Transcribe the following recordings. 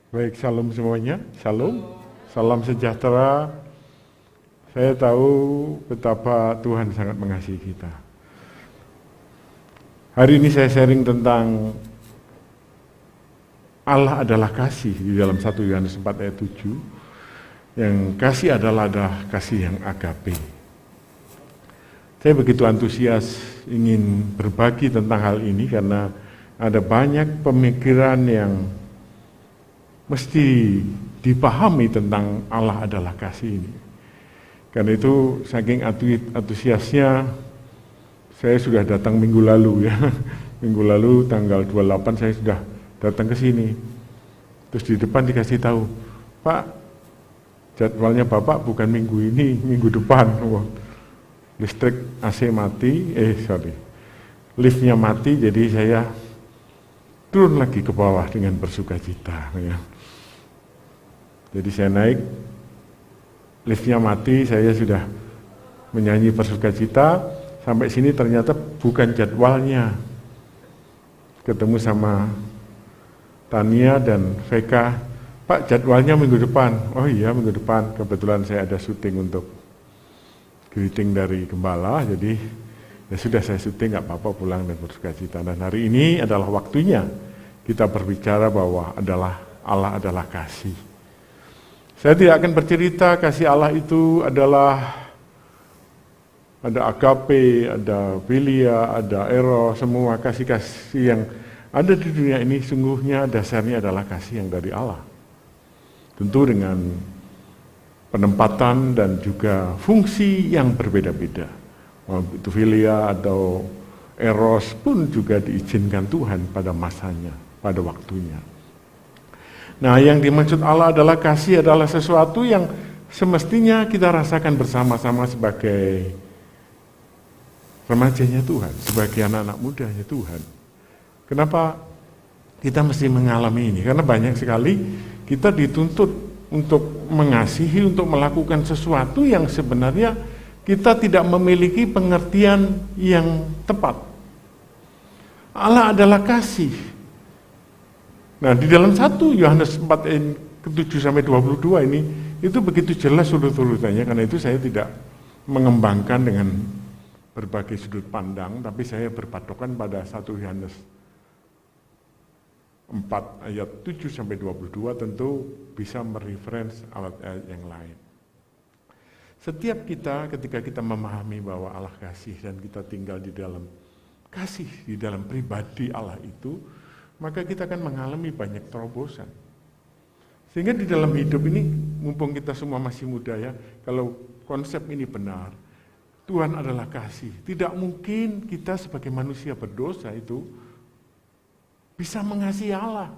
Baik, shalom semuanya. Shalom. Salam sejahtera. Saya tahu betapa Tuhan sangat mengasihi kita. Hari ini saya sharing tentang Allah adalah kasih di dalam 1 Yohanes 4 ayat 7. Yang kasih adalah kasih yang agape. Saya begitu antusias ingin berbagi tentang hal ini karena ada banyak pemikiran yang mesti dipahami tentang Allah adalah kasih ini. Karena itu saking antusiasnya saya sudah datang minggu lalu ya. Minggu lalu tanggal 28 saya sudah datang ke sini. Terus di depan dikasih tahu, "Pak, jadwalnya Bapak bukan minggu ini, minggu depan." Wah, listrik AC mati, liftnya mati, jadi saya turun lagi ke bawah dengan bersukacita ya. Jadi saya naik, liftnya mati, saya sudah menyanyi bersukacita, sampai sini ternyata bukan jadwalnya. Ketemu sama Tania dan Veka, "Pak, jadwalnya minggu depan." "Oh iya, minggu depan." Kebetulan saya ada syuting untuk greeting dari Gembala, jadi ya sudah saya syuting, gak apa-apa, pulang dan bersukacita. Dan hari ini adalah waktunya kita berbicara bahwa Allah adalah kasih. Saya tidak akan bercerita kasih Allah itu adalah ada agape, ada philia, ada eros, semua kasih-kasih yang ada di dunia ini sungguhnya dasarnya adalah kasih yang dari Allah. Tentu dengan penempatan dan juga fungsi yang berbeda-beda. Itu philia atau eros pun juga diizinkan Tuhan pada masanya, pada waktunya. Nah, yang dimaksud Allah adalah kasih adalah sesuatu yang semestinya kita rasakan bersama-sama sebagai remajanya Tuhan, sebagai anak-anak mudanya Tuhan. Kenapa kita mesti mengalami ini? Karena banyak sekali kita dituntut untuk mengasihi, untuk melakukan sesuatu yang sebenarnya kita tidak memiliki pengertian yang tepat. Allah adalah kasih. Nah, di dalam 1 Yohanes 4 ayat ke-7-22 ini, itu begitu jelas urut-urutannya, karena itu saya tidak mengembangkan dengan berbagai sudut pandang, tapi saya berpatokan pada 1 Yohanes 4 ayat 7-22 tentu bisa mereferensi ayat yang lain. Setiap kita ketika kita memahami bahwa Allah kasih dan kita tinggal di dalam kasih, di dalam pribadi Allah itu, maka kita akan mengalami banyak terobosan. Sehingga di dalam hidup ini, mumpung kita semua masih muda ya, kalau konsep ini benar, Tuhan adalah kasih. Tidak mungkin kita sebagai manusia berdosa itu bisa mengasihi Allah.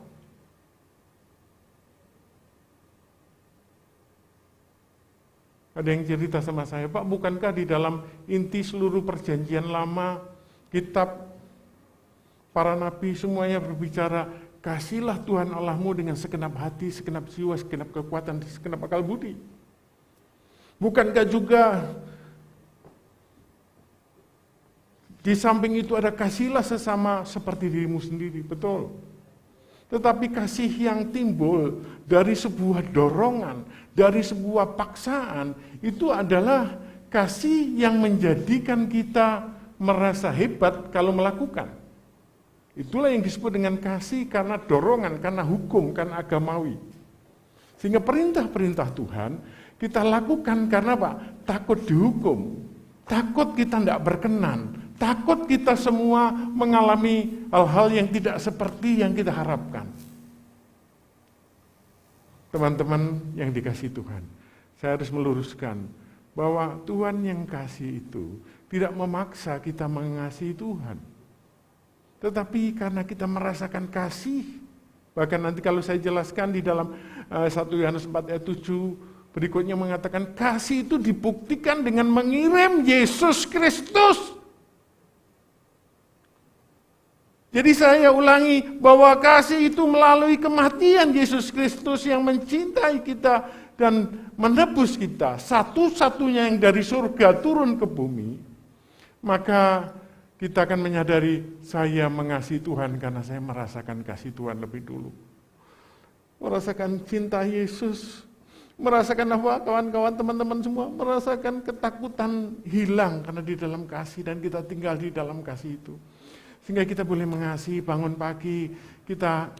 Ada yang cerita sama saya, "Pak, bukankah di dalam inti seluruh perjanjian lama, kitab para nabi semuanya berbicara, kasihlah Tuhan Allahmu dengan segenap hati, segenap jiwa, segenap kekuatan, segenap akal budi. Bukankah juga di samping itu ada kasihlah sesama seperti dirimu sendiri?" Betul. Tetapi kasih yang timbul dari sebuah dorongan, dari sebuah paksaan, itu adalah kasih yang menjadikan kita merasa hebat kalau melakukan. Itulah yang disebut dengan kasih karena dorongan, karena hukum, karena agamawi. Sehingga perintah-perintah Tuhan kita lakukan karena apa? Takut dihukum, takut kita tidak berkenan, takut kita semua mengalami hal-hal yang tidak seperti yang kita harapkan. Teman-teman yang dikasihi Tuhan, saya harus meluruskan bahwa Tuhan yang kasih itu tidak memaksa kita mengasihi Tuhan. Tetapi karena kita merasakan kasih, bahkan nanti kalau saya jelaskan di dalam 1 Yohanes 4 ayat 7 berikutnya mengatakan kasih itu dibuktikan dengan mengirim Yesus Kristus. Jadi saya ulangi bahwa kasih itu melalui kematian Yesus Kristus yang mencintai kita dan menebus kita, satu-satunya yang dari surga turun ke bumi. Maka kita akan menyadari saya mengasihi Tuhan karena saya merasakan kasih Tuhan lebih dulu. merasakan cinta Yesus, merasakan apa kawan-kawan teman-teman semua, merasakan ketakutan hilang karena di dalam kasih dan kita tinggal di dalam kasih itu. Sehingga kita boleh mengasihi, bangun pagi, kita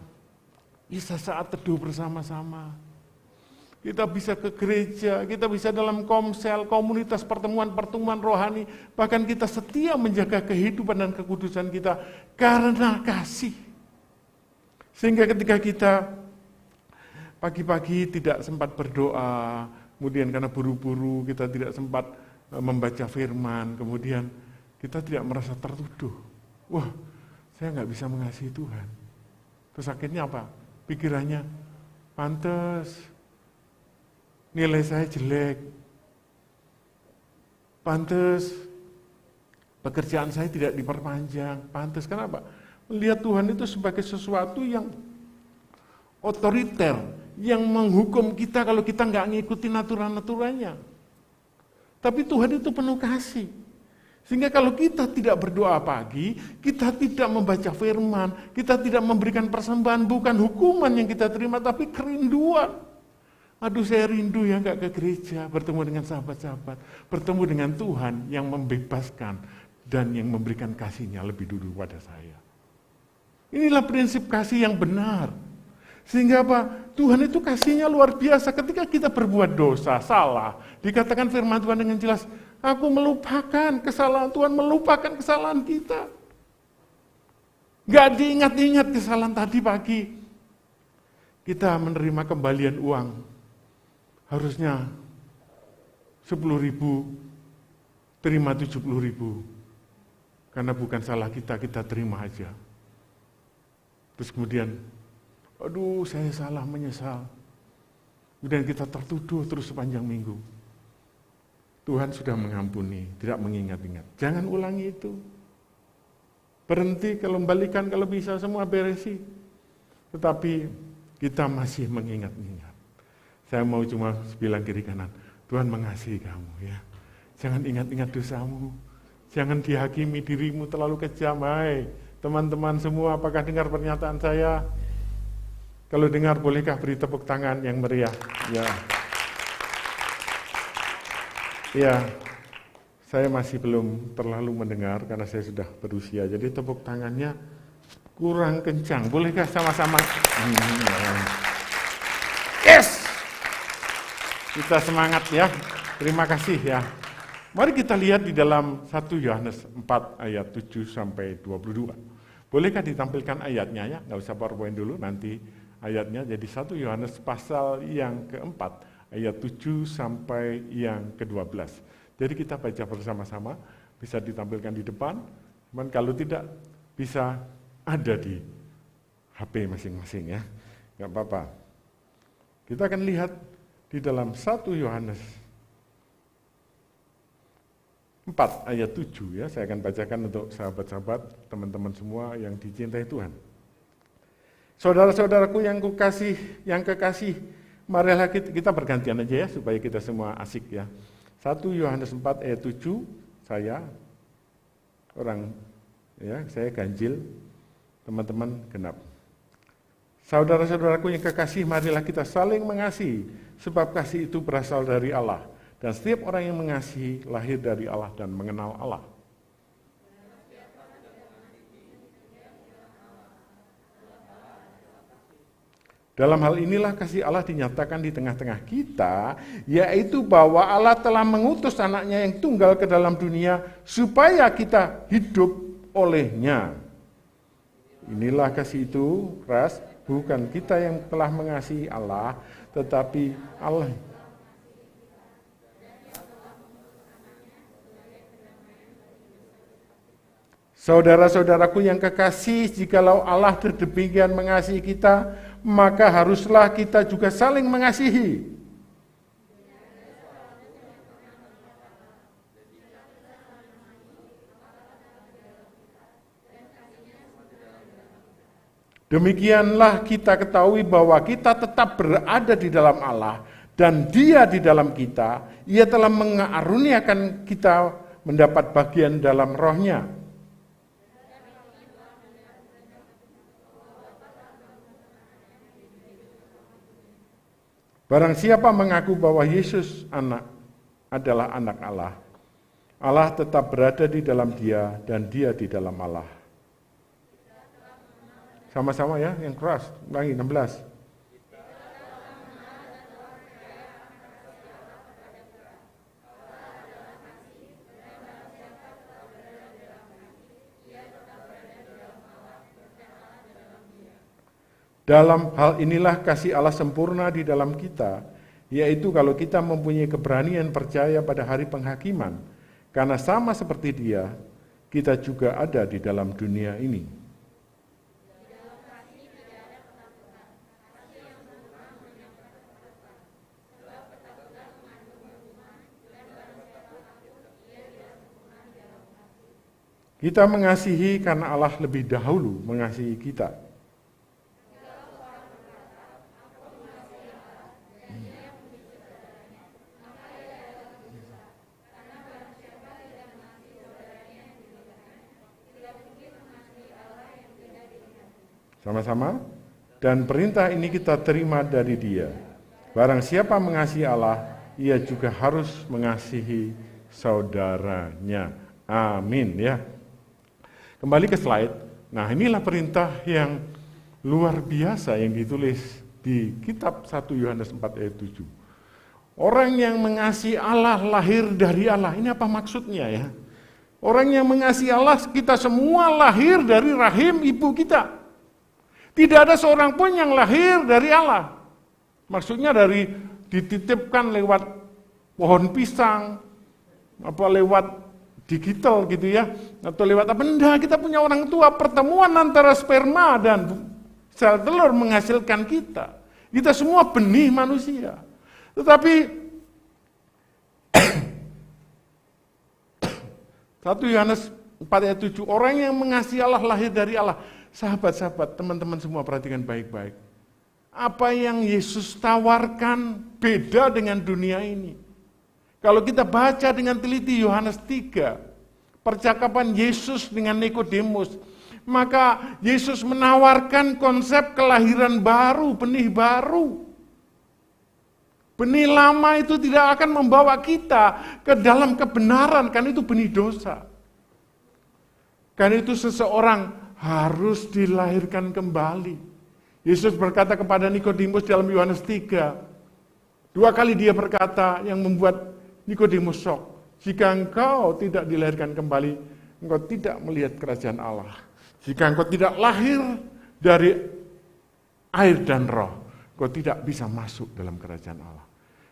bisa saat teduh bersama-sama. Kita bisa ke gereja, kita bisa dalam komsel, komunitas pertemuan-pertemuan rohani, bahkan kita setia menjaga kehidupan dan kekudusan kita karena kasih. Sehingga ketika kita pagi-pagi tidak sempat berdoa, kemudian karena buru-buru kita tidak sempat membaca firman, kemudian kita tidak merasa tertuduh. Wah, saya nggak bisa mengasihi Tuhan. Terus akhirnya apa? Pikirannya, pantes nilai saya jelek, pantes pekerjaan saya tidak diperpanjang, pantes. Kenapa? Melihat Tuhan itu sebagai sesuatu yang otoriter, yang menghukum kita kalau kita nggak ngikutin aturan-aturannya. Tapi Tuhan itu penuh kasih. Sehingga kalau kita tidak berdoa pagi, kita tidak membaca firman, kita tidak memberikan persembahan, bukan hukuman yang kita terima, tapi kerinduan. Aduh, saya rindu ya nggak ke gereja, bertemu dengan sahabat-sahabat, bertemu dengan Tuhan yang membebaskan dan yang memberikan kasih-Nya lebih dulu pada saya. Inilah prinsip kasih yang benar. Sehingga apa? Tuhan itu kasih-Nya luar biasa. Ketika kita berbuat dosa, salah, dikatakan firman Tuhan dengan jelas, aku melupakan kesalahan Tuhan, melupakan kesalahan kita. Gak diingat-ingat kesalahan tadi pagi. Kita menerima kembalian uang. Harusnya 10.000, terima 70.000. Karena bukan salah kita, kita terima aja. Terus kemudian, aduh saya salah, menyesal. Kemudian kita tertuduh terus sepanjang minggu. Tuhan sudah mengampuni, tidak mengingat-ingat. Jangan ulangi itu. Berhenti, kembalikan kalau bisa, semua beresi. Tetapi kita masih mengingat-ingat. Saya mau cuma bilang kiri kanan, Tuhan mengasihi kamu ya. Jangan ingat-ingat dosamu. Jangan dihakimi dirimu terlalu kejam. Hai, teman-teman semua, apakah dengar pernyataan saya? Kalau dengar, bolehkah beri tepuk tangan yang meriah? Ya. Ya, saya masih belum terlalu mendengar karena saya sudah berusia. Jadi tepuk tangannya kurang kencang. Bolehkah sama-sama? Yes! Kita semangat ya. Terima kasih ya. Mari kita lihat di dalam 1 Yohanes 4 ayat 7 sampai 22. Bolehkah ditampilkan ayatnya ya? Nggak usah PowerPoint dulu, nanti ayatnya. Jadi 1 Yohanes pasal yang keempat, ayat 7 sampai yang ke-12. Jadi kita baca bersama-sama, bisa ditampilkan di depan, cuman kalau tidak bisa ada di HP masing-masing ya, nggak apa-apa. Kita akan lihat di dalam 1 Yohanes 4 ayat 7 ya, saya akan bacakan untuk sahabat-sahabat, teman-teman semua yang dicintai Tuhan. Saudara-saudaraku yang kekasih, marilah kita bergantian aja ya, supaya kita semua asik ya. 1 Yohanes 4 ayat 7, saya ganjil, teman-teman genap. Saudara-saudaraku yang kekasih, marilah kita saling mengasihi, sebab kasih itu berasal dari Allah. Dan setiap orang yang mengasihi lahir dari Allah dan mengenal Allah. Dalam hal inilah kasih Allah dinyatakan di tengah-tengah kita, yaitu bahwa Allah telah mengutus anaknya yang tunggal ke dalam dunia, supaya kita hidup olehnya. Inilah kasih itu, ras, bukan kita yang telah mengasihi Allah, tetapi Allah. Saudara-saudaraku yang kekasih, jikalau Allah demikian mengasihi kita, maka haruslah kita juga saling mengasihi. Demikianlah kita ketahui bahwa kita tetap berada di dalam Allah dan Dia di dalam kita. Ia telah mengaruniakan kita mendapat bagian dalam Roh-Nya. Barang siapa mengaku bahwa Yesus adalah anak Allah, Allah tetap berada di dalam dia dan dia di dalam Allah. Sama-sama ya, yang keras. Ulangi 16. Dalam hal inilah kasih Allah sempurna di dalam kita, yaitu kalau kita mempunyai keberanian percaya pada hari penghakiman, karena sama seperti Dia, kita juga ada di dalam dunia ini. Kita mengasihi karena Allah lebih dahulu mengasihi kita. Sama-sama. Dan perintah ini kita terima dari Dia. Barang siapa mengasihi Allah, ia juga harus mengasihi saudaranya. Amin ya. Kembali ke slide. Nah, inilah perintah yang luar biasa yang ditulis di kitab 1 Yohanes 4 ayat 7. Orang yang mengasihi Allah lahir dari Allah. Ini apa maksudnya ya? Orang yang mengasihi Allah, kita semua lahir dari rahim ibu kita. Tidak ada seorang pun yang lahir dari Allah. Maksudnya dari dititipkan lewat pohon pisang, apa lewat digital gitu ya, atau lewat apa? Enggak, kita punya orang tua. Pertemuan antara sperma dan sel telur menghasilkan kita. Kita semua benih manusia. Tetapi 1 Yohanes 4 ayat 7, orang yang mengasihi Allah lahir dari Allah. Sahabat-sahabat, teman-teman semua perhatikan baik-baik. Apa yang Yesus tawarkan beda dengan dunia ini. Kalau kita baca dengan teliti Yohanes 3, percakapan Yesus dengan Nikodemus, maka Yesus menawarkan konsep kelahiran baru, benih baru. Benih lama itu tidak akan membawa kita ke dalam kebenaran, kan itu benih dosa. Kan itu seseorang harus dilahirkan kembali. Yesus berkata kepada Nikodemus dalam Yohanes 3, 2 kali dia berkata yang membuat Nikodemus shock. Jika engkau tidak dilahirkan kembali, engkau tidak melihat kerajaan Allah. Jika engkau tidak lahir dari air dan roh, engkau tidak bisa masuk dalam kerajaan Allah.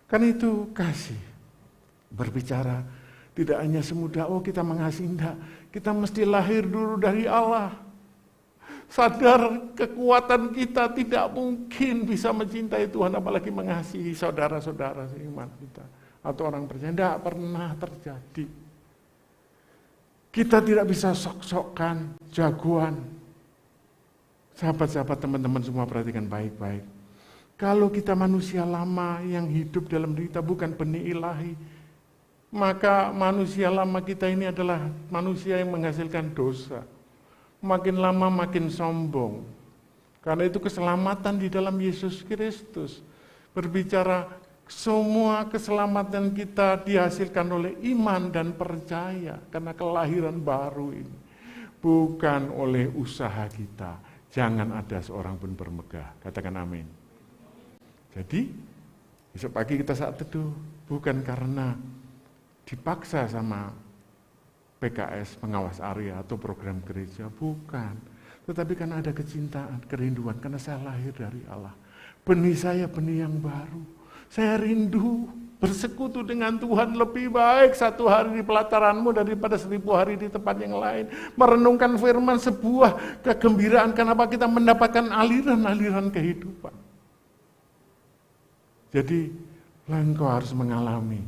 Kan itu kasih. Berbicara tidak hanya semudah, oh kita mengasihi, enggak. Kita mesti lahir dulu dari Allah. Sadar kekuatan kita tidak mungkin bisa mencintai Tuhan, apalagi mengasihi saudara-saudara seiman kita. Atau orang percaya, tidak pernah terjadi. Kita tidak bisa sok-sokan, jagoan. Sahabat-sahabat, teman-teman semua perhatikan baik-baik. Kalau kita manusia lama yang hidup dalam derita bukan benih ilahi, maka manusia lama kita ini adalah manusia yang menghasilkan dosa. Makin lama makin sombong. Karena itu keselamatan di dalam Yesus Kristus. Berbicara semua keselamatan kita dihasilkan oleh iman dan percaya. Karena kelahiran baru ini. Bukan oleh usaha kita. Jangan ada seorang pun bermegah. Katakan amin. Jadi, besok pagi kita saat teduh. Bukan karena dipaksa sama PKS, pengawas area atau program gereja. Bukan. Tetapi karena ada kecintaan, kerinduan. Karena saya lahir dari Allah. Benih saya benih yang baru. Saya rindu bersekutu dengan Tuhan lebih baik 1 hari di pelataranmu daripada 1000 hari di tempat yang lain. Merenungkan firman sebuah kegembiraan. Kenapa kita mendapatkan aliran-aliran kehidupan. Jadi engkau harus mengalami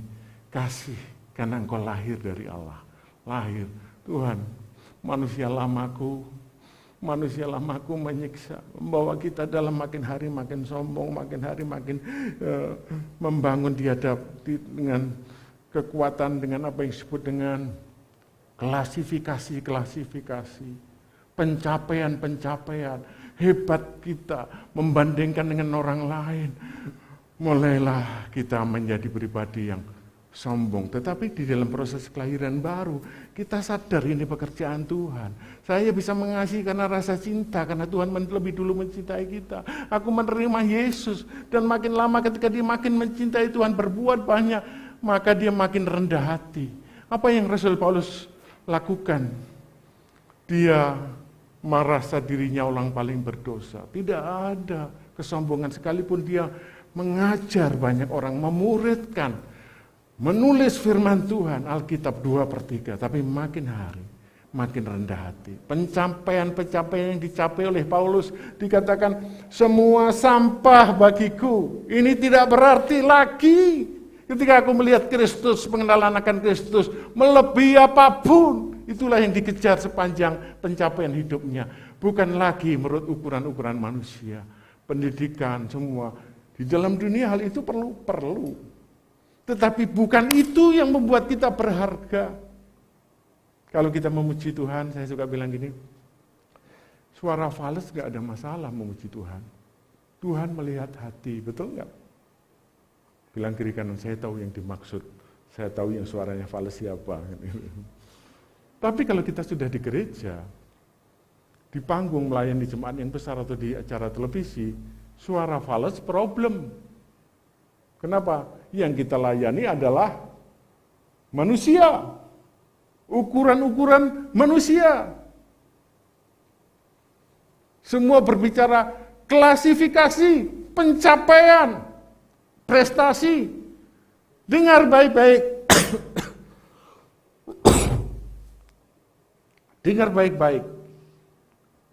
kasih karena engkau lahir dari Allah. Lahir, Tuhan, manusia lamaku menyiksa, membawa kita dalam makin hari makin sombong, makin hari makin membangun dengan kekuatan, dengan apa yang disebut dengan klasifikasi, pencapaian, hebat kita membandingkan dengan orang lain, mulailah kita menjadi pribadi yang sombong. Tetapi di dalam proses kelahiran baru, kita sadar ini pekerjaan Tuhan. Saya bisa mengasihi karena rasa cinta, karena Tuhan lebih dulu mencintai kita. Aku menerima Yesus, dan makin lama ketika dia makin mencintai Tuhan, berbuat banyak, maka dia makin rendah hati. Apa yang Rasul Paulus lakukan? Dia merasa dirinya orang paling berdosa. Tidak ada kesombongan, sekalipun dia mengajar banyak orang, memuridkan, menulis firman Tuhan, Alkitab 2/3, tapi makin hari, makin rendah hati. Pencapaian-pencapaian yang dicapai oleh Paulus dikatakan, semua sampah bagiku, ini tidak berarti lagi. Ketika aku melihat Kristus, pengenalan akan Kristus, melebihi apapun, itulah yang dikejar sepanjang pencapaian hidupnya. Bukan lagi menurut ukuran-ukuran manusia, pendidikan, semua. Di dalam dunia hal itu perlu. Tetapi bukan itu yang membuat kita berharga. Kalau kita memuji Tuhan, saya suka bilang gini, suara fals gak ada masalah memuji Tuhan. Tuhan melihat hati, betul nggak? Bilang kiri kanan, saya tahu yang dimaksud. Saya tahu yang suaranya fals siapa. Tapi kalau kita sudah di gereja, di panggung melayani jemaat yang besar atau di acara televisi, suara fals problem. Kenapa? Yang kita layani adalah manusia. Ukuran-ukuran manusia. Semua berbicara klasifikasi, pencapaian, prestasi. Dengar baik-baik. Dengar baik-baik.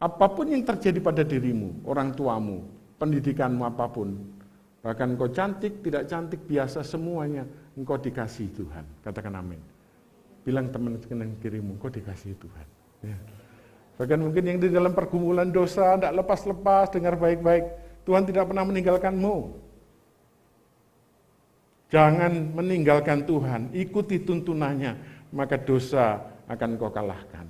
Apapun yang terjadi pada dirimu, orang tuamu, pendidikanmu apapun, bahkan engkau cantik, tidak cantik, biasa semuanya, engkau dikasihi Tuhan. Katakan amin. Bilang teman kanan kirimu, engkau dikasihi Tuhan. Ya. Bahkan mungkin yang di dalam pergumulan dosa, tidak lepas-lepas, dengar baik-baik, Tuhan tidak pernah meninggalkanmu. Jangan meninggalkan Tuhan, ikuti tuntunannya, maka dosa akan engkau kalahkan.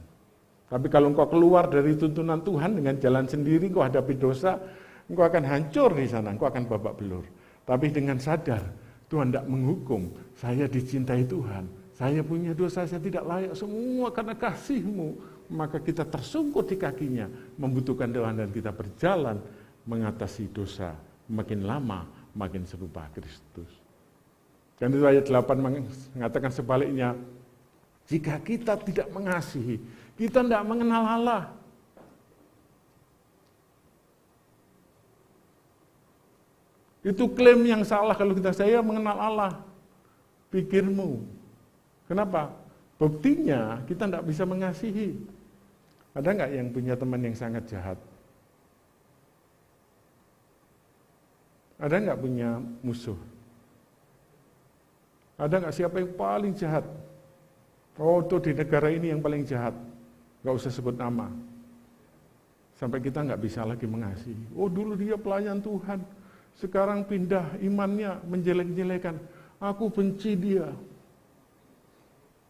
Tapi kalau engkau keluar dari tuntunan Tuhan dengan jalan sendiri, engkau hadapi dosa, engkau akan hancur di sana, engkau akan babak belur. Tapi dengan sadar, Tuhan tidak menghukum, saya dicintai Tuhan, saya punya dosa, saya tidak layak, semua karena kasih-Mu. Maka kita tersungkur di kakinya, membutuhkan Tuhan, dan kita berjalan mengatasi dosa. Makin lama, makin serupa Kristus. Dan itu ayat 8 mengatakan sebaliknya, jika kita tidak mengasihi, kita tidak mengenal Allah. Itu klaim yang salah kalau saya mengenal Allah. Pikirmu. Kenapa? Buktinya kita tidak bisa mengasihi. Ada nggak yang punya teman yang sangat jahat? Ada nggak punya musuh? Ada nggak siapa yang paling jahat? Oh, itu di negara ini yang paling jahat. Nggak usah sebut nama. Sampai kita nggak bisa lagi mengasihi. Oh, dulu dia pelayan Tuhan. Sekarang pindah imannya menjelek-jelekan. Aku benci dia.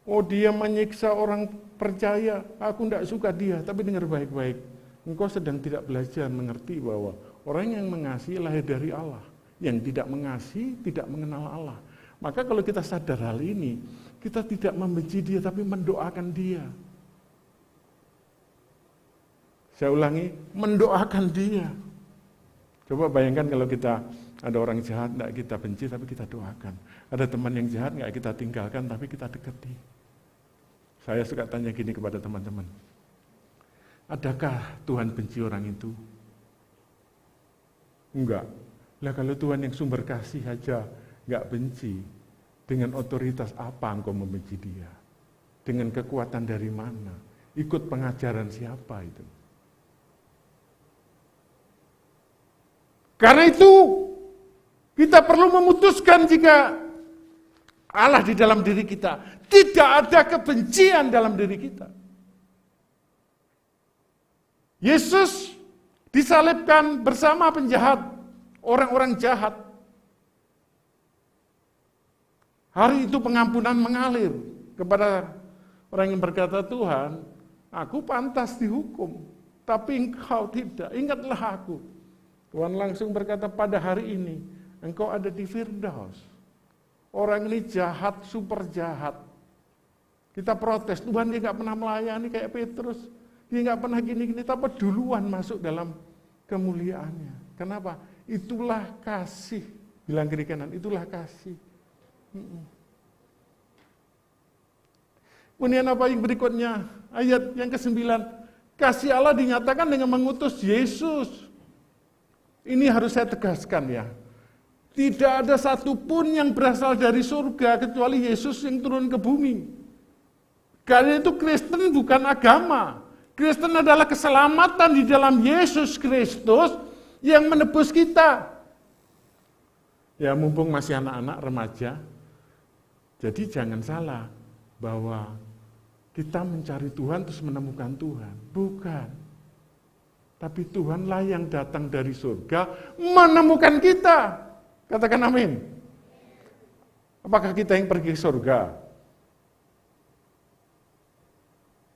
Oh, dia menyiksa orang percaya. Aku tidak suka dia. Tapi dengar baik-baik. Engkau sedang tidak belajar mengerti bahwa orang yang mengasihi lahir dari Allah. Yang tidak mengasihi tidak mengenal Allah. Maka kalau kita sadar hal ini, kita tidak membenci dia tapi mendoakan dia. Saya ulangi, mendoakan dia. Coba bayangkan kalau kita ada orang jahat, tidak kita benci, tapi kita doakan. Ada teman yang jahat, nggak kita tinggalkan, tapi kita dekati. Saya suka tanya gini kepada teman-teman. Adakah Tuhan benci orang itu? Enggak. Lah kalau Tuhan yang sumber kasih aja nggak benci, dengan otoritas apa engkau membenci dia? Dengan kekuatan dari mana? Ikut pengajaran siapa itu? Karena itu, kita perlu memutuskan jika Allah di dalam diri kita, tidak ada kebencian dalam diri kita. Yesus disalibkan bersama penjahat, orang-orang jahat. Hari itu pengampunan mengalir kepada orang yang berkata, Tuhan, aku pantas dihukum, tapi engkau tidak, ingatlah aku. Tuhan langsung berkata, pada hari ini engkau ada di Firdaus. Orang ini jahat, super jahat. Kita protes, Tuhan dia nggak pernah melayani kayak Petrus. Dia nggak pernah gini-gini, tapi duluan masuk dalam kemuliaannya. Kenapa? Itulah kasih. Bilang kiri kanan, itulah kasih. Kemudian apa yang berikutnya? Ayat yang ke-9. Kasih Allah dinyatakan dengan mengutus Yesus. Ini harus saya tegaskan ya. Tidak ada satupun yang berasal dari surga kecuali Yesus yang turun ke bumi. Karena itu Kristen bukan agama. Kristen adalah keselamatan di dalam Yesus Kristus yang menebus kita. Ya mumpung masih anak-anak remaja, jadi jangan salah bahwa kita mencari Tuhan terus menemukan Tuhan. Bukan. Tapi Tuhanlah yang datang dari surga menemukan kita. Katakan amin. Apakah kita yang pergi ke surga?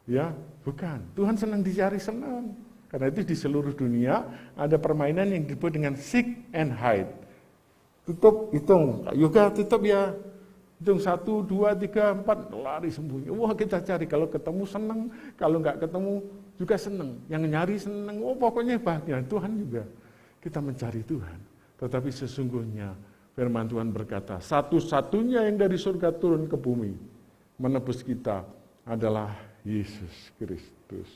Ya, bukan. Tuhan senang dicari, senang. Karena itu di seluruh dunia ada permainan yang disebut dengan seek and hide. Tutup, hitung. Yoga tutup ya. Hitung 1, 2, 3, 4, lari sembunyi. Wah kita cari, kalau ketemu senang, kalau nggak ketemu juga senang. Yang nyari senang, oh pokoknya bahagia. Tuhan juga, kita mencari Tuhan. Tetapi sesungguhnya firman Tuhan berkata, satu-satunya yang dari surga turun ke bumi, menebus kita adalah Yesus Kristus.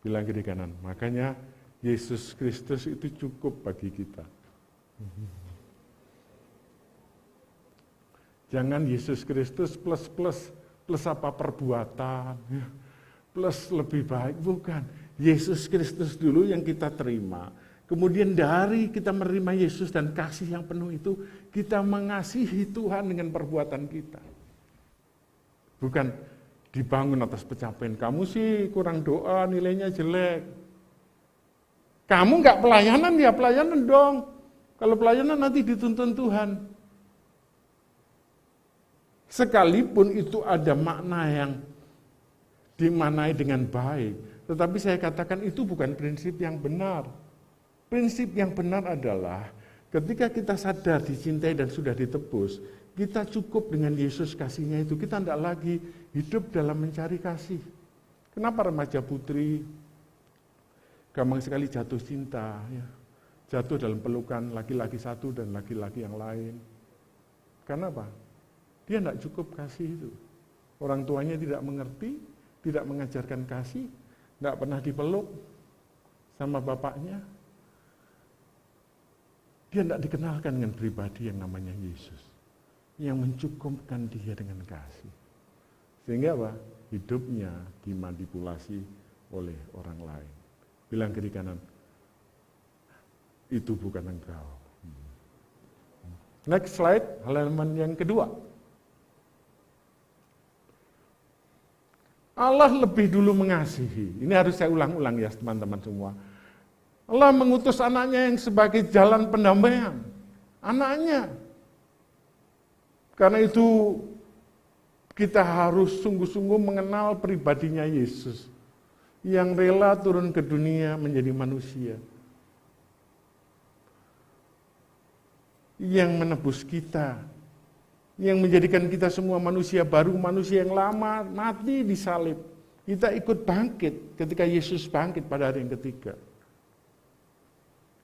Bilang kiri kanan, makanya Yesus Kristus itu cukup bagi kita. Jangan Yesus Kristus plus apa perbuatan, plus lebih baik, bukan. Yesus Kristus dulu yang kita terima. Kemudian dari kita menerima Yesus dan kasih yang penuh itu, kita mengasihi Tuhan dengan perbuatan kita. Bukan dibangun atas pencapaian. Kamu sih kurang doa, nilainya jelek. Kamu nggak pelayanan, ya pelayanan dong. Kalau pelayanan nanti dituntun Tuhan. Sekalipun itu ada makna yang dimaknai dengan baik, tetapi saya katakan itu bukan prinsip yang benar. Prinsip yang benar adalah ketika kita sadar dicintai dan sudah ditebus, kita cukup dengan Yesus kasihnya itu. Kita tidak lagi hidup dalam mencari kasih. Kenapa remaja putri gampang sekali jatuh cinta, ya? Jatuh dalam pelukan laki-laki satu dan laki-laki yang lain. Karena apa? Dia tidak cukup kasih itu. Orang tuanya tidak mengerti, tidak mengajarkan kasih, tidak pernah dipeluk sama bapaknya. Dia tidak dikenalkan dengan pribadi yang namanya Yesus, yang mencukupkan dia dengan kasih. Sehingga apa? Hidupnya dimanipulasi oleh orang lain. Bilang kiri kanan, itu bukan engkau. Next slide, halaman yang kedua. Allah lebih dulu mengasihi. Ini harus saya ulang-ulang ya teman-teman semua. Allah mengutus anaknya yang sebagai jalan pendamaian. Anaknya. Karena itu kita harus sungguh-sungguh mengenal pribadinya Yesus. Yang rela turun ke dunia menjadi manusia. Yang menebus kita. Yang menjadikan kita semua manusia baru, manusia yang lama, mati disalib. Kita ikut bangkit ketika Yesus bangkit pada hari yang ketiga.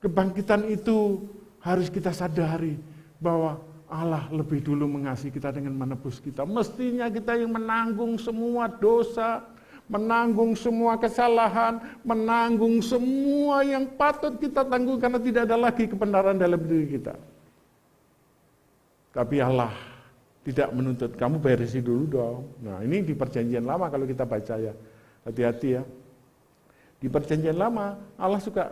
Kebangkitan itu harus kita sadari bahwa Allah lebih dulu mengasihi kita dengan menebus kita. Mestinya kita yang menanggung semua dosa, menanggung semua kesalahan, menanggung semua yang patut kita tanggung karena tidak ada lagi kebenaran dalam diri kita. Tapi Allah tidak menuntut, kamu beresi dulu dong. Nah ini di perjanjian lama kalau kita baca ya, hati-hati ya. Di perjanjian lama Allah suka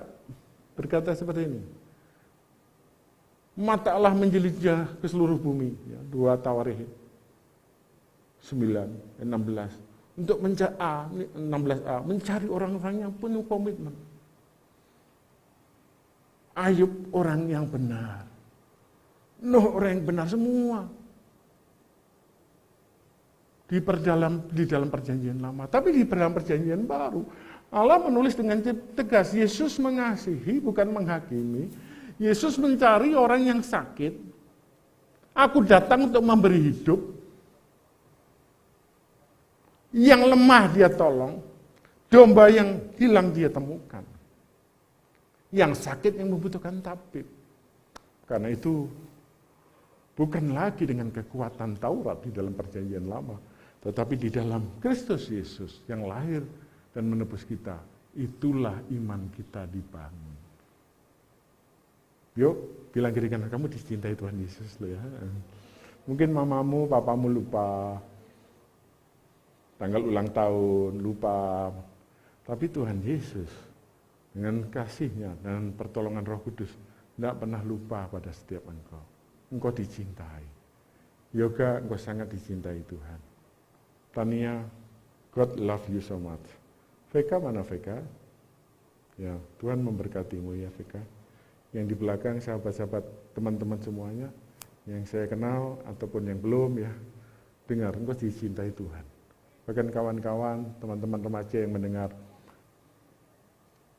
berkata seperti ini. Mata Allah menjelajah ke seluruh bumi, ya, 2 Tawarikh 9, 16. Untuk mencari 16a, mencari orang-orang yang penuh komitmen. Ayub orang yang benar. Nuh orang yang benar semua. Di dalam perjanjian lama, tapi di dalam perjanjian baru Allah menulis dengan tegas, Yesus mengasihi bukan menghakimi. Yesus mencari orang yang sakit. Aku datang untuk memberi hidup. Yang lemah dia tolong. Domba yang hilang dia temukan. Yang sakit yang membutuhkan tabib. Karena itu bukan lagi dengan kekuatan Taurat di dalam perjanjian lama, tetapi di dalam Kristus Yesus yang lahir dan menebus kita. Itulah iman kita dibangun. Yuk, bilang kiri kanan, kamu dicintai Tuhan Yesus loh ya. Mungkin mamamu, papamu lupa, tanggal ulang tahun, lupa. Tapi Tuhan Yesus dengan kasih-Nya dan pertolongan Roh Kudus tidak pernah lupa pada setiap engkau. Engkau dicintai. Yoga, engkau sangat dicintai Tuhan. Tania, God love you so much. Veka mana Veka? Ya, Tuhan memberkatimu ya Veka. Yang di belakang sahabat-sahabat teman-teman semuanya, yang saya kenal ataupun yang belum ya, dengar, engkau dicintai Tuhan. Bahkan kawan-kawan, teman-teman remaja yang mendengar,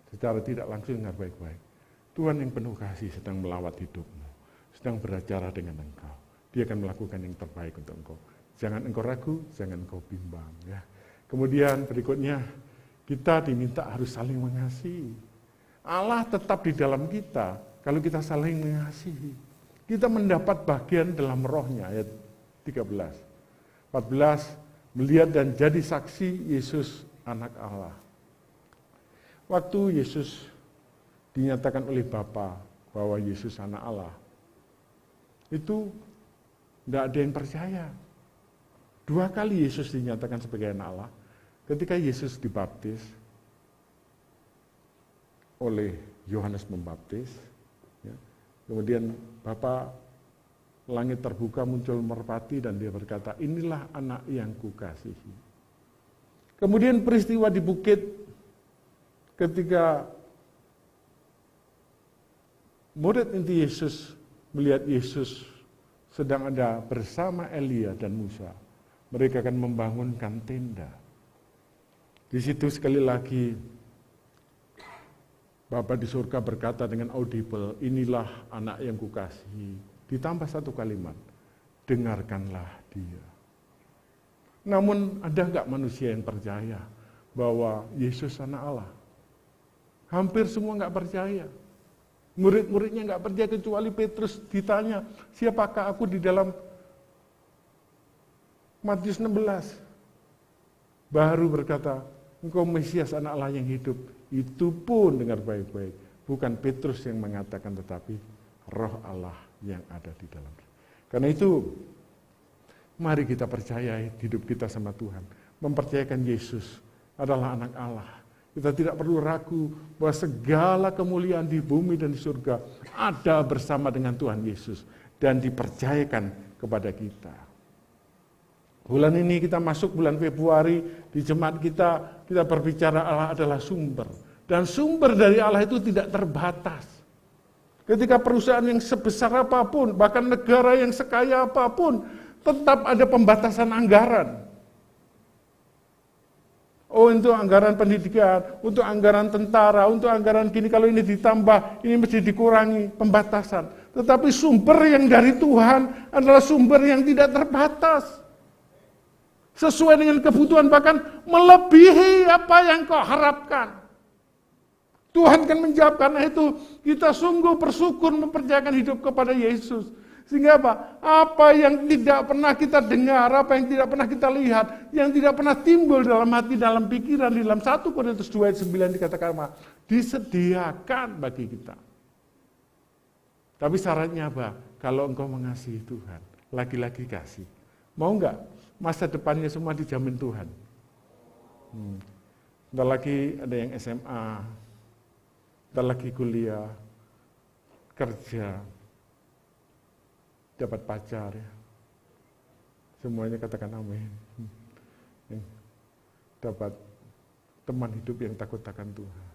secara tidak langsung dengar baik-baik. Tuhan yang penuh kasih sedang melawat hidupmu, sedang beracara dengan engkau. Dia akan melakukan yang terbaik untuk engkau. Jangan engkau ragu, jangan engkau bimbang. Ya. Kemudian berikutnya, kita diminta harus saling mengasihi. Allah tetap di dalam kita, kalau kita saling mengasihi. Kita mendapat bagian dalam rohnya, ayat 13. 14, melihat dan jadi saksi Yesus anak Allah. Waktu Yesus dinyatakan oleh Bapa bahwa Yesus anak Allah, itu tidak ada yang percaya. 2 kali Yesus dinyatakan sebagai anak Allah. Ketika Yesus dibaptis oleh Yohanes Pembaptis, ya, kemudian Bapa, langit terbuka, muncul merpati, dan dia berkata, inilah anak yang kukasihi. Kemudian peristiwa di bukit, ketika murid inti Yesus melihat Yesus sedang ada bersama Elia dan Musa, mereka akan membangunkan tenda. Di situ sekali lagi Bapa di surga berkata dengan audible, inilah anak yang kukasihi. Ditambah satu kalimat, dengarkanlah dia. Namun ada enggak manusia yang percaya bahwa Yesus anak Allah? Hampir semua enggak percaya. Murid-muridnya enggak percaya kecuali Petrus ditanya, siapakah aku di dalam Matius 16. Baru berkata, engkau Mesias anak Allah yang hidup. Itu pun dengar baik-baik. Bukan Petrus yang mengatakan, tetapi Roh Allah yang ada di dalam. Karena itu, mari kita percaya hidup kita sama Tuhan. Mempercayakan Yesus adalah anak Allah. Kita tidak perlu ragu bahwa segala kemuliaan di bumi dan di surga ada bersama dengan Tuhan Yesus. Dan dipercayakan kepada kita. Bulan ini kita masuk bulan Februari, di jemaat kita berbicara Allah adalah sumber. Dan sumber dari Allah itu tidak terbatas. Ketika perusahaan yang sebesar apapun, bahkan negara yang sekaya apapun, tetap ada pembatasan anggaran. Oh, untuk anggaran pendidikan, untuk anggaran tentara, untuk anggaran gini, kalau ini ditambah, ini mesti dikurangi, pembatasan. Tetapi sumber yang dari Tuhan adalah sumber yang tidak terbatas. Sesuai dengan kebutuhan, bahkan melebihi apa yang kau harapkan. Tuhan kan menjawab, karena itu kita sungguh bersyukur mempercayakan hidup kepada Yesus. Sehingga apa? Apa yang tidak pernah kita dengar, apa yang tidak pernah kita lihat, yang tidak pernah timbul dalam hati, dalam pikiran, di dalam 1 Korintus 2 ayat 9 dikatakan apa? Disediakan bagi kita. Tapi syaratnya apa? Kalau engkau mengasihi Tuhan, lagi-lagi kasih. Mau enggak? Masa depannya semua dijamin Tuhan. Bentar lagi ada yang SMA, bentar lagi kuliah, kerja, dapat pacar ya. Semuanya katakan amin. Dapat teman hidup yang takut akan Tuhan.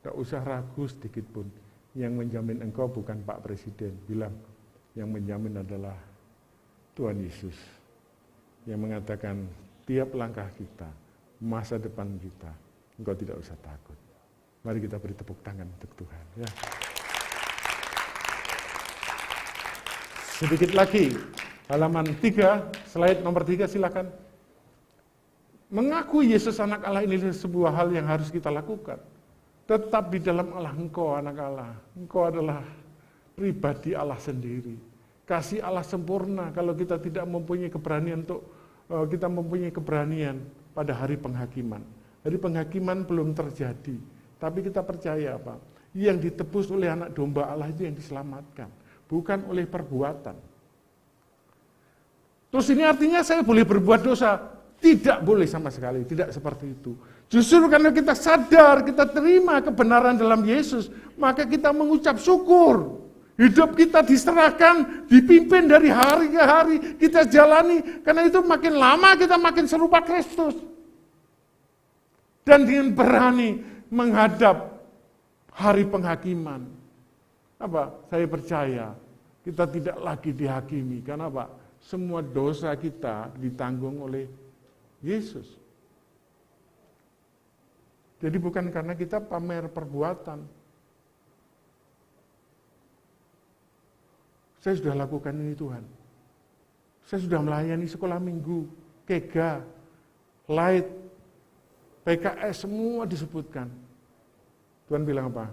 Tak usah ragu sedikit pun. Yang menjamin engkau bukan Pak Presiden, bilang yang menjamin adalah Tuhan Yesus. Yang mengatakan tiap langkah kita, masa depan kita, engkau tidak usah takut. Mari kita beri tepuk tangan untuk Tuhan. Ya. Sedikit lagi, halaman 3, slide nomor 3 silakan. Mengakui Yesus anak Allah ini sebuah hal yang harus kita lakukan. Tetap di dalam Allah engkau anak Allah. Engkau adalah pribadi Allah sendiri. Kasih Allah sempurna kalau kita tidak mempunyai keberanian kita mempunyai keberanian pada hari penghakiman. Hari penghakiman belum terjadi. Tapi kita percaya apa? Yang ditebus oleh anak domba Allah itu yang diselamatkan. Bukan oleh perbuatan. Terus ini artinya saya boleh berbuat dosa? Tidak boleh sama sekali, tidak seperti itu. Justru karena kita sadar, kita terima kebenaran dalam Yesus, maka kita mengucap syukur. Hidup kita diserahkan, dipimpin dari hari ke hari, kita jalani. Karena itu makin lama kita makin serupa Kristus. Dan dengan berani menghadap hari penghakiman. Apa? Saya percaya kita tidak lagi dihakimi. Karena apa? Semua dosa kita ditanggung oleh Yesus. Jadi bukan karena kita pamer perbuatan. Saya sudah lakukan ini Tuhan. Saya sudah melayani sekolah minggu, KEGA, Light, PKS, semua disebutkan. Tuhan bilang apa?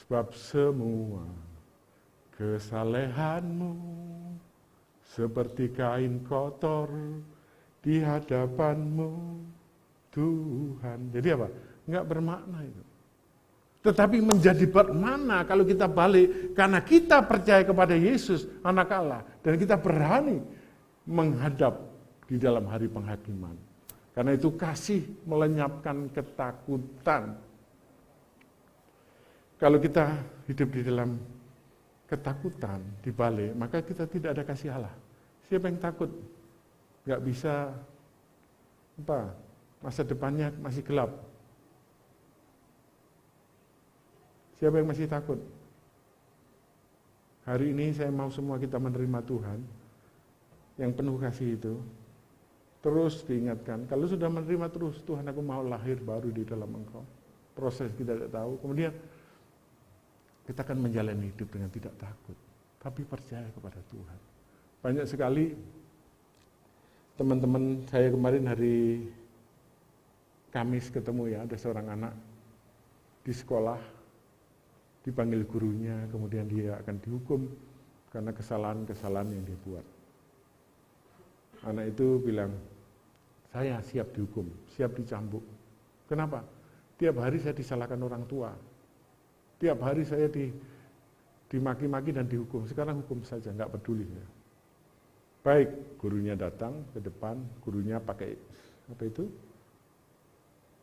Sebab semua kesalehanmu seperti kain kotor di hadapanmu Tuhan. Jadi apa? Enggak bermakna itu. Tetapi menjadi bermakna kalau kita balik karena kita percaya kepada Yesus anak Allah dan kita berani menghadap di dalam hari penghakiman. Karena itu kasih melenyapkan ketakutan. Kalau kita hidup di dalam ketakutan di balik, maka kita tidak ada kasih Allah. Siapa yang takut? Nggak bisa, masa depannya masih gelap. Siapa yang masih takut? Hari ini saya mau semua kita menerima Tuhan, yang penuh kasih itu, terus diingatkan, kalau sudah menerima terus, Tuhan aku mau lahir baru di dalam Engkau. Proses kita tidak tahu, kemudian kita akan menjalani hidup dengan tidak takut, tapi percaya kepada Tuhan. Banyak sekali teman-teman saya kemarin hari Kamis ketemu ya, ada seorang anak di sekolah, dipanggil gurunya, kemudian dia akan dihukum karena kesalahan-kesalahan yang dia buat. Anak itu bilang, saya siap dihukum, siap dicambuk. Kenapa? Tiap hari saya disalahkan orang tua. Tiap hari saya dimaki-maki dan dihukum. Sekarang hukum saja, nggak peduli. Ya. Baik, gurunya datang ke depan, gurunya pakai apa itu?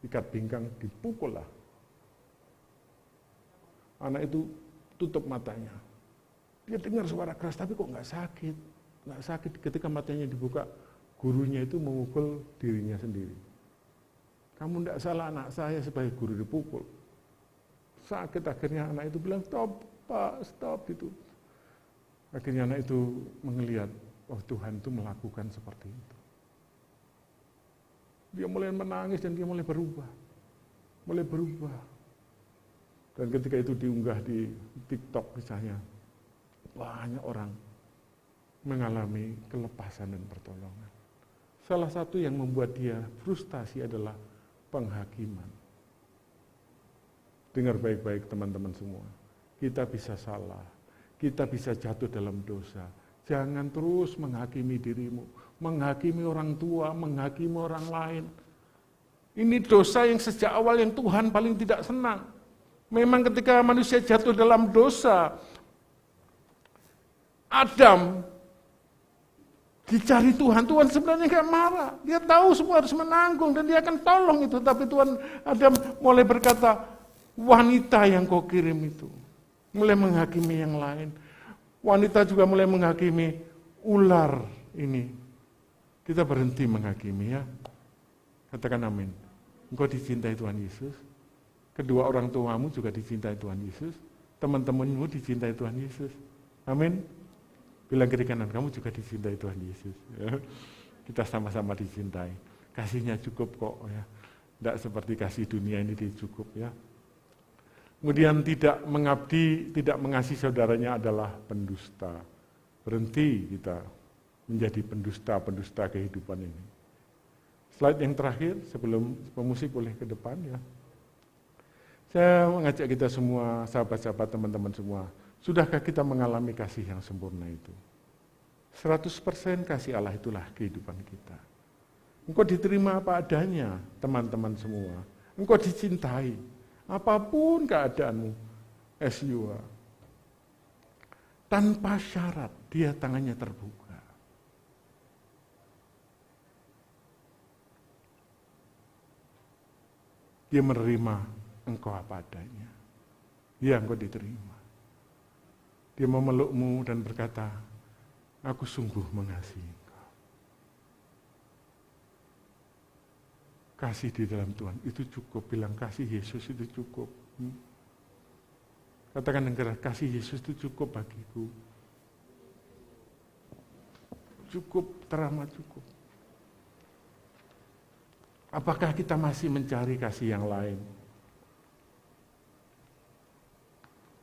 Ikat pinggang, dipukul lah. Anak itu tutup matanya. Dia dengar suara keras, tapi kok nggak sakit. Nggak sakit ketika matanya dibuka, gurunya itu memukul dirinya sendiri. Kamu tidak salah anak saya sebagai guru dipukul. Sakit, akhirnya anak itu bilang, stop Pak, stop itu. Akhirnya anak itu melihat, oh Tuhan itu melakukan seperti itu. Dia mulai menangis dan dia mulai berubah. Mulai berubah. Dan ketika itu diunggah di TikTok misalnya, banyak orang mengalami kelepasan dan pertolongan. Salah satu yang membuat dia frustasi adalah penghakiman. Dengar baik-baik teman-teman semua. Kita bisa salah, kita bisa jatuh dalam dosa. Jangan terus menghakimi dirimu, menghakimi orang tua, menghakimi orang lain. Ini dosa yang sejak awal yang Tuhan paling tidak senang. Memang ketika manusia jatuh dalam dosa, Adam dicari Tuhan, Tuhan sebenarnya gak marah. Dia tahu semua harus menanggung dan dia akan tolong itu. Tapi Tuhan Adam mulai berkata, wanita yang kau kirim itu. Mulai menghakimi yang lain. Wanita juga mulai menghakimi ular ini. Kita berhenti menghakimi ya. Katakan amin. Engkau dicintai Tuhan Yesus. Kedua orang tuamu juga dicintai Tuhan Yesus. Teman-temanmu dicintai Tuhan Yesus. Amin. Bilang kiri kanan, kamu juga dicintai Tuhan Yesus. Ya. Kita sama-sama dicintai. Kasihnya cukup kok. Ya. Tidak seperti kasih dunia ini cukup ya. Kemudian tidak mengabdi, tidak mengasihi saudaranya adalah pendusta. Berhenti kita menjadi pendusta-pendusta kehidupan ini. Slide yang terakhir sebelum pemusik boleh ke depan ya. Saya mengajak kita semua, sahabat-sahabat, teman-teman semua, sudahkah kita mengalami kasih yang sempurna itu? 100% kasih Allah itulah kehidupan kita. Engkau diterima apa adanya, teman-teman semua. Engkau dicintai, apapun keadaanmu, as you are. Tanpa syarat, dia tangannya terbuka. Dia menerima engkau apa adanya. Ya, engkau diterima. Dia memelukmu dan berkata, aku sungguh mengasihi engkau. Kasih di dalam Tuhan itu cukup. Bilang kasih Yesus itu cukup. Katakan dengan keras, kasih Yesus itu cukup bagiku. Cukup, teramat cukup. Apakah kita masih mencari kasih yang lain?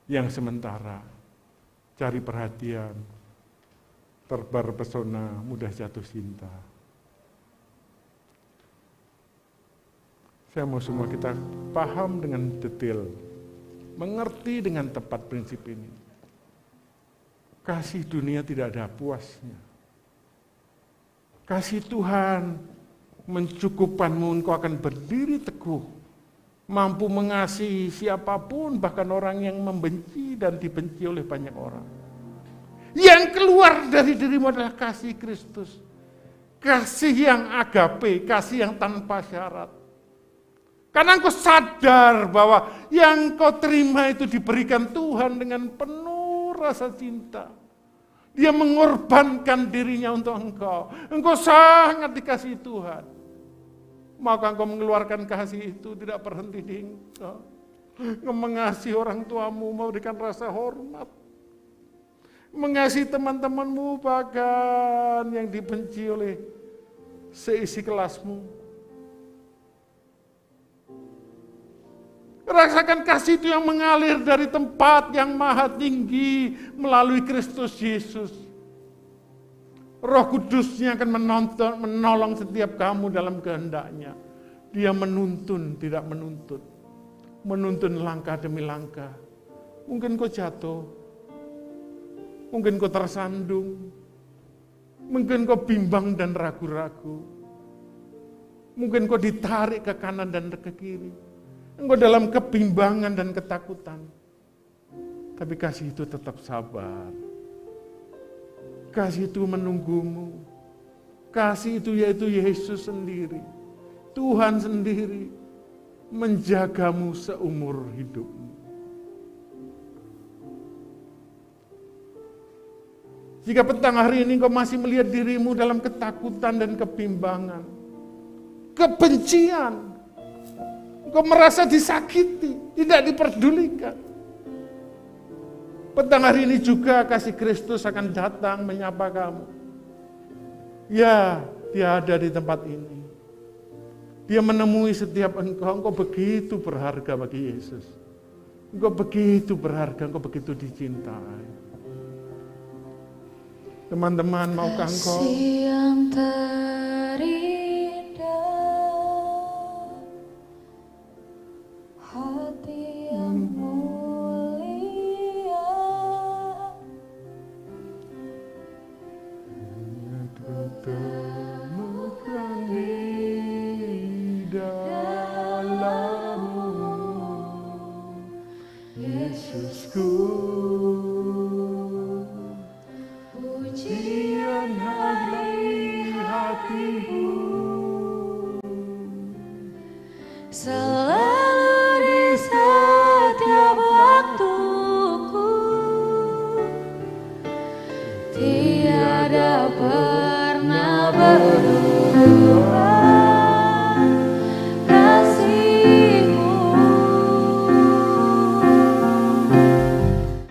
Yang sementara, cari perhatian, terbar pesona, mudah jatuh cinta. Saya mau semua kita paham dengan detail, mengerti dengan tepat prinsip ini. Kasih dunia tidak ada puasnya. Kasih Tuhan mencukupkanmu, engkau akan berdiri teguh. Mampu mengasihi siapapun, bahkan orang yang membenci dan dibenci oleh banyak orang. Yang keluar dari dirimu adalah kasih Kristus. Kasih yang agape, kasih yang tanpa syarat. Karena engkau sadar bahwa yang kau terima itu diberikan Tuhan dengan penuh rasa cinta. Dia mengorbankan dirinya untuk engkau. Engkau sangat dikasihi Tuhan. Maka engkau mengeluarkan kasih itu tidak berhenti di engkau. Engkau mengasihi orang tuamu, memberikan rasa hormat. Mengasihi teman-temanmu bahkan yang dibenci oleh seisi kelasmu. Rasakan kasih itu yang mengalir dari tempat yang maha tinggi melalui Kristus Yesus. Roh Kudusnya akan menolong setiap kamu dalam kehendaknya. Dia menuntun, tidak menuntut. Menuntun langkah demi langkah. Mungkin kau jatuh. Mungkin kau tersandung. Mungkin kau bimbang dan ragu-ragu. Mungkin kau ditarik ke kanan dan ke kiri. Engkau dalam kebimbangan dan ketakutan. Tapi kasih itu tetap sabar. Kasih itu menunggumu. Kasih itu yaitu Yesus sendiri. Tuhan sendiri menjagamu seumur hidupmu. Jika petang hari ini kau masih melihat dirimu dalam ketakutan dan kebimbangan, kebencian, kau merasa disakiti, tidak diperdulikan. Petang hari ini juga kasih Kristus akan datang menyapa kamu. Ya, dia ada di tempat ini. Dia menemui setiap engkau begitu berharga bagi Yesus. Engkau begitu berharga, engkau begitu dicintai. Teman-teman, maukah engkau? Kasih yang terindah, hati yang mulia, temukan di dalammu, Yesusku. Pujian dari hatiku selalu di setiap waktuku, tiada